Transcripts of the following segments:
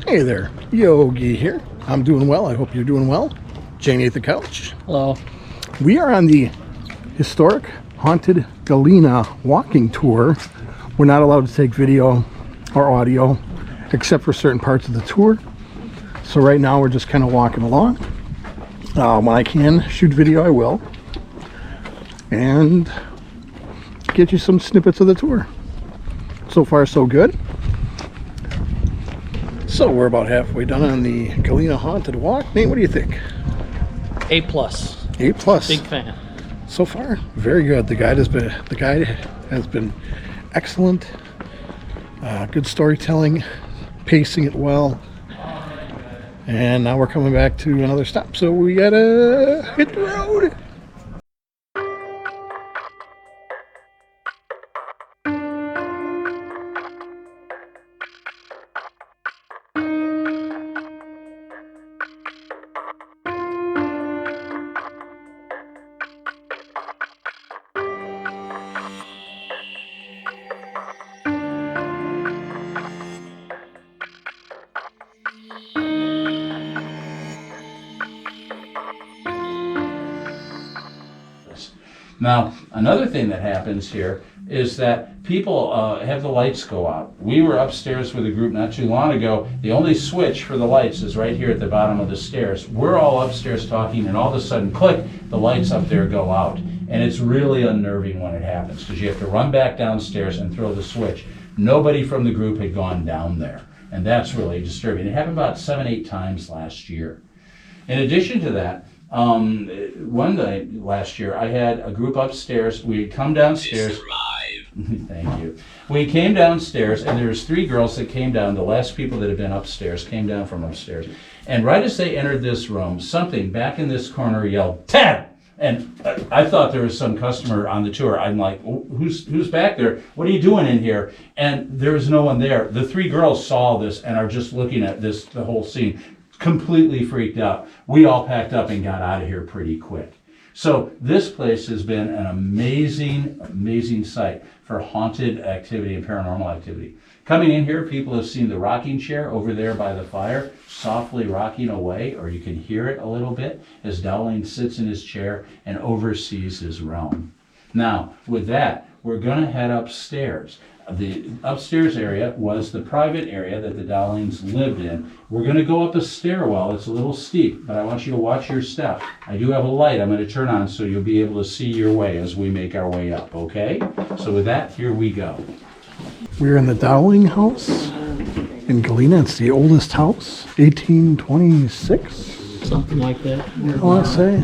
Hey there, Yogi here. I'm doing well. I hope you're doing well. Janie at the couch. Hello. We are on the historic haunted Galena walking tour. We're not allowed to take video or audio except for certain parts of the tour. So right now we're just kind of walking along. When I can shoot video, I will. And get you some snippets of the tour. So far, so good. So we're about halfway done on the Galena Haunted Walk. Nate, what do you think? A+. A+. Big fan. So far, very good. The guide has been excellent. Good storytelling, pacing it well. And now we're coming back to another stop, so we gotta hit the road. Now, another thing that happens here is that people have the lights go out. We were upstairs with a group not too long ago. The only switch for the lights is right here at the bottom of the stairs. We're all upstairs talking, and all of a sudden, click, the lights up there go out. And it's really unnerving when it happens, because you have to run back downstairs and throw the switch. Nobody from the group had gone down there, and that's really disturbing. It happened about 7-8 times last year. In addition to that, one night last year, I had a group upstairs. We had come downstairs. Thank you. We came downstairs, and there was 3 girls that came down. The last people that had been upstairs came down from upstairs. And right as they entered this room, something back in this corner yelled, "Ted!" And I thought there was some customer on the tour. I'm like, who's back there? What are you doing in here? And there was no one there. The 3 girls saw this and are just looking at this, the whole scene, completely freaked out. We all packed up and got out of here pretty quick. So this place has been an amazing, amazing site for haunted activity and paranormal activity. Coming in here, people have seen the rocking chair over there by the fire, softly rocking away, or you can hear it a little bit as Dowling sits in his chair and oversees his realm. Now, with that, we're going to head upstairs. The upstairs area was the private area that the Dowlings lived in. We're going to go up a stairwell. It's a little steep, but I want you to watch your step. I do have a light I'm going to turn on so you'll be able to see your way as we make our way up, okay? So with that, here we go. We're in the Dowling house in Galena. It's the oldest house, 1826. Something like that. I want to say.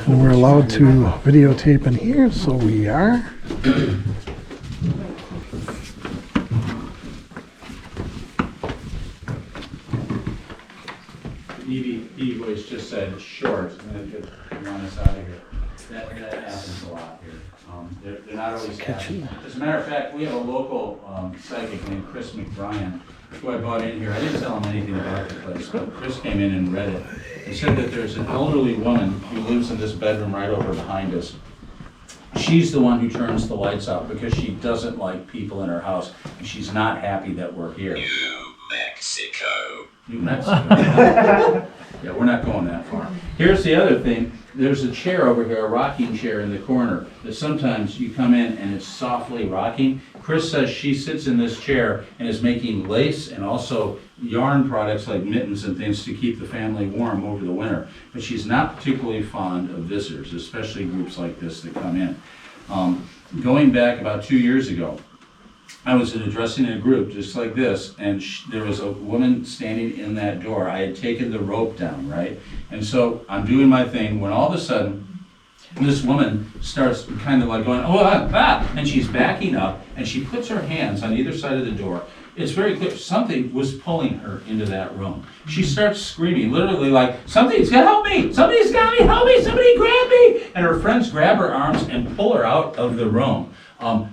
And we're allowed to videotape in here, so we are. Evie voice just said it's short, and it run us out of here. That happens a lot here. They're not always happy. As a matter of fact, we have a local psychic named Chris McBrien, who I brought in here. I didn't tell him anything about the place, but Chris came in and read it and said that there's an elderly woman who lives in this bedroom right over behind us. She's the one who turns the lights out because she doesn't like people in her house, and she's not happy that we're here. New Mexico. New Mexico. Yeah, we're not going that far. Here's the other thing. There's a chair over here, a rocking chair in the corner, that sometimes you come in and it's softly rocking. Chris says she sits in this chair and is making lace and also yarn products like mittens and things to keep the family warm over the winter. But she's not particularly fond of visitors, especially groups like this that come in. Going back about 2 years ago, I was addressing a group just like this, and there was a woman standing in that door. I had taken the rope down, right? And so I'm doing my thing when all of a sudden this woman starts kind of like going, and she's backing up, and she puts her hands on either side of the door. It's very clear something was pulling her into that room. She starts screaming, literally like, "Something's gonna help me! Somebody's got me! Help me! Somebody grab me!" And her friends grab her arms and pull her out of the room.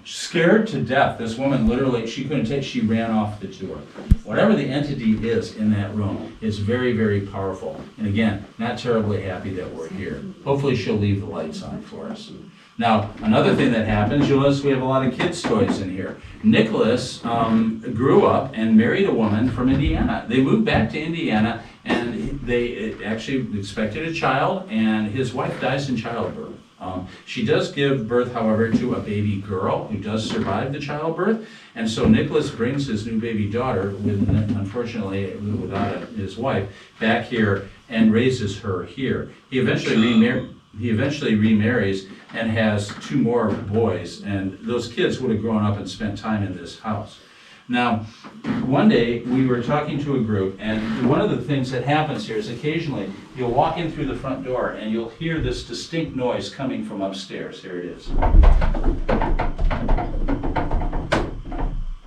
Scared to death, this woman literally, she couldn't take, she ran off the tour. Whatever the entity is in that room is very, very powerful. And again, not terribly happy that we're here. Hopefully she'll leave the lights on for us. Now, another thing that happens, you'll notice we have a lot of kids' toys in here. Nicholas grew up and married a woman from Indiana. They moved back to Indiana, and they actually expected a child, and his wife dies in childbirth. She does give birth, however, to a baby girl who does survive the childbirth, and so Nicholas brings his new baby daughter, unfortunately without his wife, back here and raises her here. He eventually remarries and has 2 more boys, and those kids would have grown up and spent time in this house. Now, one day we were talking to a group, and one of the things that happens here is occasionally you'll walk in through the front door and you'll hear this distinct noise coming from upstairs. Here it is.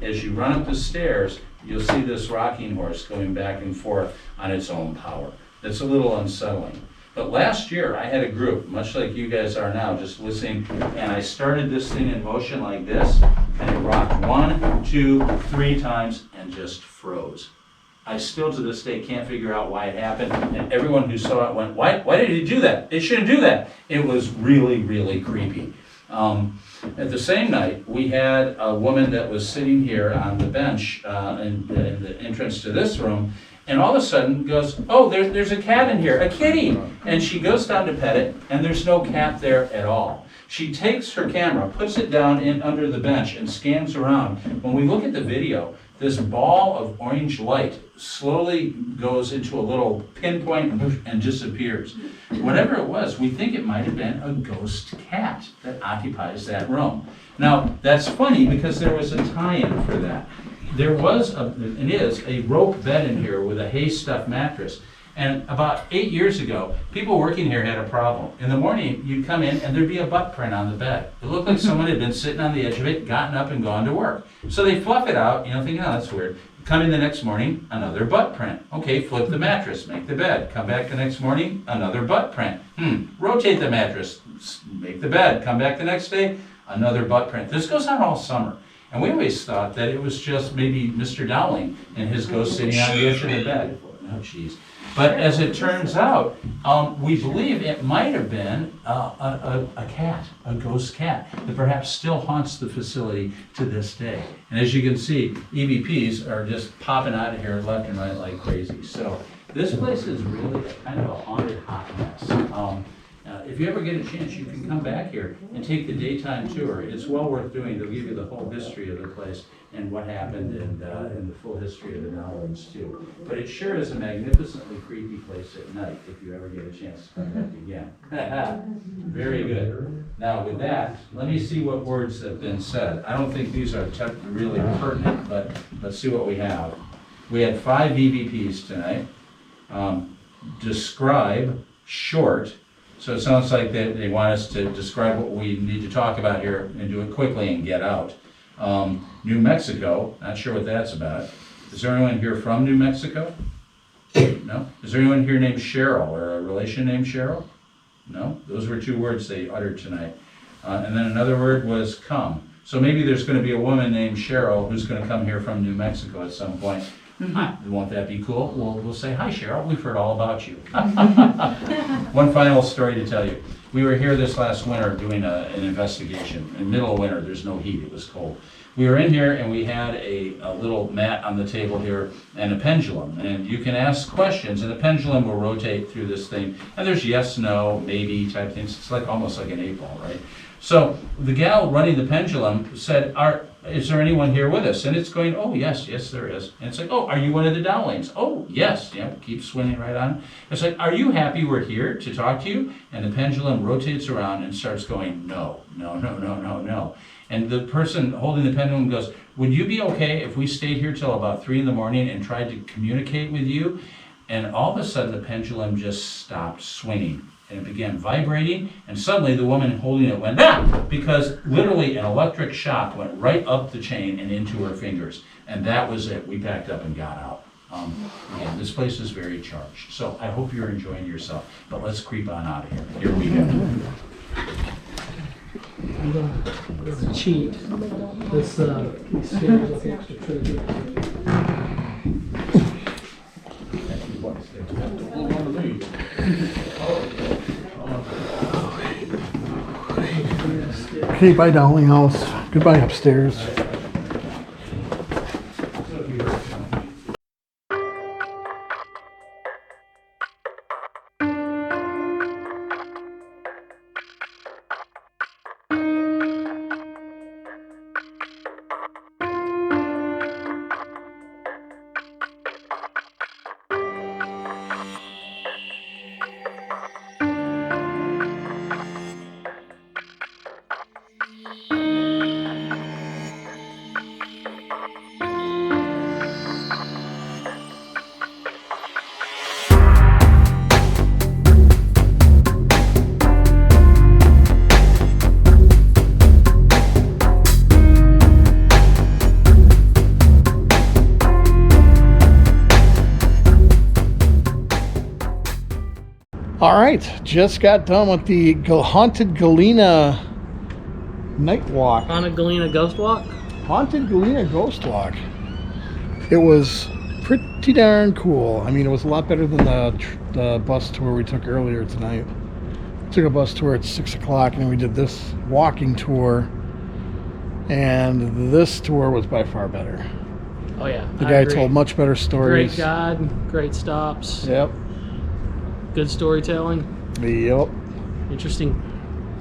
As you run up the stairs, you'll see this rocking horse going back and forth on its own power. It's a little unsettling. But last year I had a group, much like you guys are now, just listening, and I started this thing in motion like this, and it rocked 1, 2, 3 times and just froze. I still to this day can't figure out why it happened, and everyone who saw it went, why did he do that? It shouldn't do that. It was really, really creepy. At the same night, we had a woman that was sitting here on the bench in the entrance to this room, and all of a sudden goes, oh, there's a cat in here, a kitty. And she goes down to pet it, and there's no cat there at all. She takes her camera, puts it down in under the bench, and scans around. When we look at the video, this ball of orange light slowly goes into a little pinpoint and disappears. Whatever it was, we think it might have been a ghost cat that occupies that room. Now, that's funny because there was a tie-in for that. There was, and is, a rope bed in here with a hay stuffed mattress. And about 8 years ago, people working here had a problem. In the morning, you'd come in and there'd be a butt print on the bed. It looked like someone had been sitting on the edge of it, gotten up and gone to work. So they fluff it out, thinking, oh, that's weird. Come in the next morning, another butt print. Okay, flip the mattress, make the bed. Come back the next morning, another butt print. Rotate the mattress, make the bed. Come back the next day, another butt print. This goes on all summer. And we always thought that it was just maybe Mr. Dowling and his ghost sitting on the edge of the bed. Oh, jeez. But as it turns out, we believe it might have been a cat, a ghost cat, that perhaps still haunts the facility to this day. And as you can see, EVPs are just popping out of here left and right like crazy. So this place is really kind of a haunted hot mess. If you ever get a chance, you can come back here and take the daytime tour. It's well worth doing. They'll give you the whole history of the place and what happened and the full history of the Dowlings too. But it sure is a magnificently creepy place at night if you ever get a chance to come back again. Very good. Now with that, let me see what words have been said. I don't think these are really pertinent, but let's see what we have. We had 5 EVPs tonight. Describe, short. So it sounds like they want us to describe what we need to talk about here and do it quickly and get out. New Mexico, not sure what that's about. Is there anyone here from New Mexico? No? Is there anyone here named Cheryl or a relation named Cheryl? No? Those were 2 words they uttered tonight. And then another word was come. So maybe there's going to be a woman named Cheryl who's going to come here from New Mexico at some point. Won't that be cool? We'll say, hi Cheryl, we've heard all about you. One final story to tell you. We were here this last winter doing an investigation. In the middle of winter, there's no heat, it was cold. We were in here and we had a little mat on the table here and a pendulum. And you can ask questions and the pendulum will rotate through this thing. And there's yes, no, maybe type things. It's like almost like an 8-ball, right? So the gal running the pendulum said, is there anyone here with us? And it's going, oh, yes, there is. And it's like, oh, are you one of the Dowlings? Oh, yes. Keep swinging right on. It's like, are you happy we're here to talk to you? And the pendulum rotates around and starts going, no. And the person holding the pendulum goes, would you be okay if we stayed here till about 3 in the morning and tried to communicate with you? And all of a sudden, the pendulum just stopped swinging. And it began vibrating, and suddenly the woman holding it went, because literally an electric shock went right up the chain and into her fingers. And that was it. We packed up and got out. Again, this place is very charged. So I hope you're enjoying yourself. But let's creep on out of here. Here we go. I'm gonna cheat. This series of extra treasure. Okay, bye, Dowling House. Goodbye upstairs. All right, just got done with the Haunted Galena night walk. Haunted Galena Ghost Walk? Haunted Galena Ghost Walk. It was pretty darn cool. I mean, it was a lot better than the bus tour we took earlier tonight. We took a bus tour at 6 o'clock, and then we did this walking tour. And this tour was by far better. Oh yeah. The I guy agree. told much better stories. Great guide, great stops, Yep. good storytelling, Yep. interesting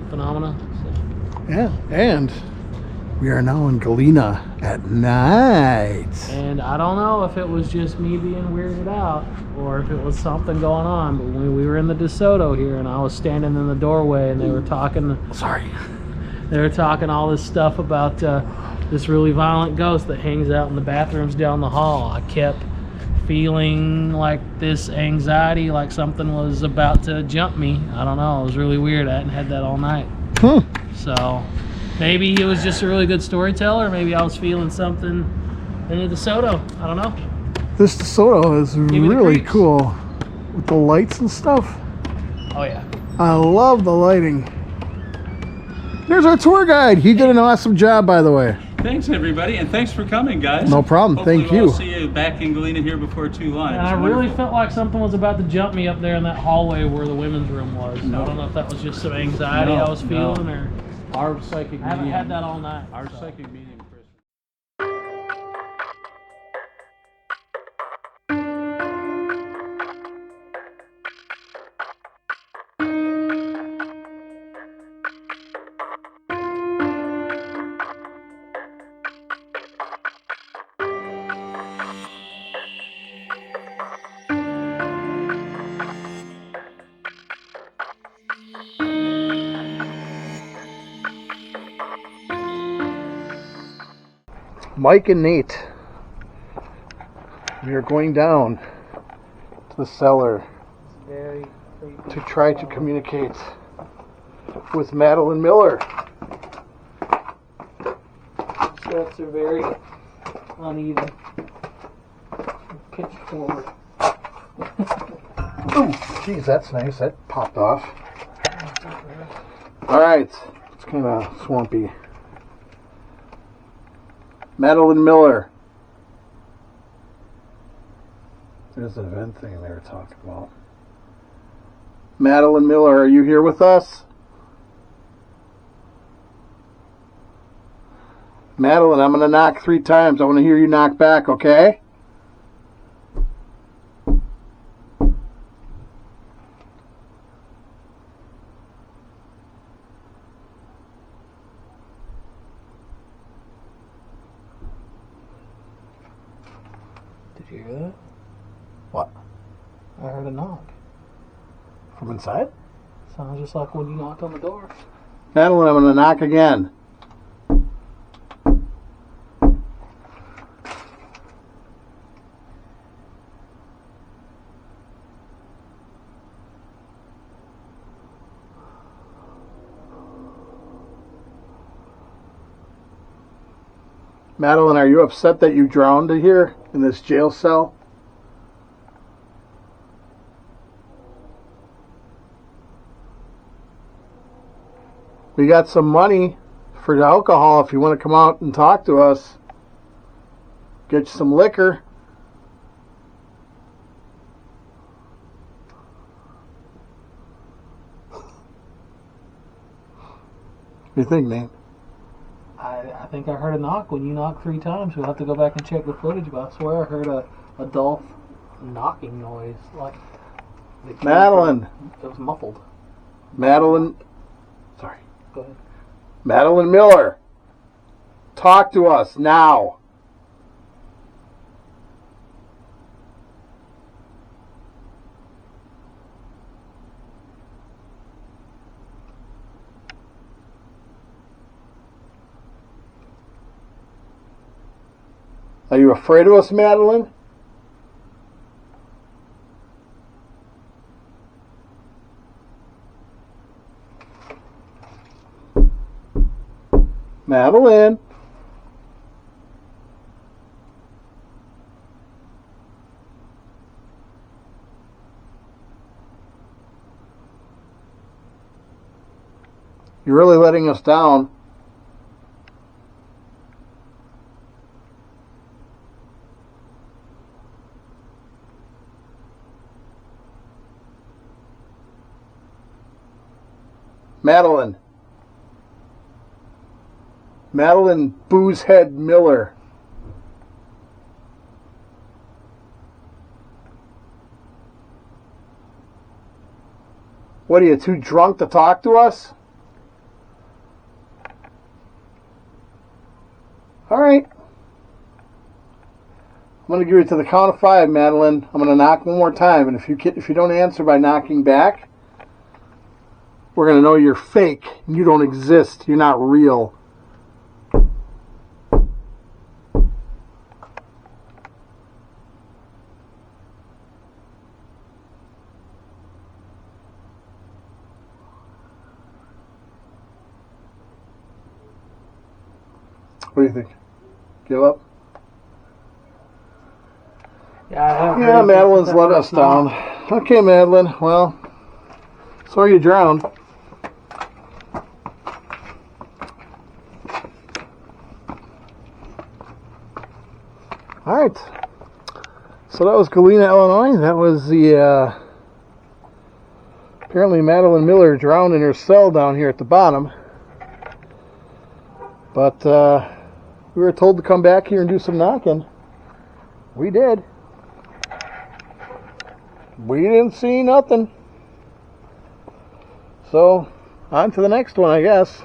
phenomena. So. Yeah. And we are now in Galena at night. And I don't know if it was just me being weirded out or if it was something going on, but when we were in the DeSoto here and I was standing in the doorway and they were talking all this stuff about this really violent ghost that hangs out in the bathrooms down the hall. I kept feeling like this anxiety, like something was about to jump me. I don't know. It was really weird. I hadn't had that all night. So maybe he was just a really good storyteller. Maybe I was feeling something in the DeSoto. I don't know. This DeSoto is me the really creeps. cool with the lights and stuff. Oh yeah. I love the lighting. There's our tour guide. He did an awesome job, by the way. Thanks, everybody, and thanks for coming, guys. No problem. Hopefully Thank we'll you. see you back in Galena here before too long. And It was I really wonderful. felt like something was about to jump me up there in that hallway where the women's room was. No. I don't know if that was just some anxiety No, I was no. feeling or Our psychic I haven't medium. had that all night. Our so. psychic medium, Chris. Mike and Nate, we are going down to the cellar Very creepy. to try to communicate with Madeline Miller. Steps are very uneven. Pitch forward. Oh, geez, that's nice. That popped off. All right, it's kind of swampy. Madeline Miller. There's an event thing they were talking about. Madeline Miller, are you here with us? Madeline, I'm going to knock 3 times. I want to hear you knock back, okay? Did you hear that? What? I heard a knock. From inside? Sounds just like when you knocked on the door. Madeline, I'm going to knock again. Madeline, are you upset that you drowned here in this jail cell? We got some money for the alcohol if you want to come out and talk to us. Get you some liquor. What do you think, Nate? think I heard a knock when you knocked 3 times. We'll have to go back and check the footage, but I swear I heard a dull knocking noise. Like it came Madeline. It was muffled. Madeline. Sorry. Go ahead. Madeline Miller. Talk to us now. Are you afraid of us, Madeline? Madeline? You're really letting us down. Madeline. Madeline Boozehead Miller. What are you, too drunk to talk to us? All right. I'm going to give you to the count of 5, Madeline. I'm going to knock one more time, and if you don't answer by knocking back, we're going to know you're fake. You don't exist. You're not real. What do you think? Give up? Yeah, Madeline's let us down. Okay, Madeline. Well, sorry you drowned. All right. So that was Galena, Illinois. That was the apparently Madeline Miller drowned in her cell down here at the bottom. But we were told to come back here and do some knocking. We did. We didn't see nothing. So, on to the next one, I guess.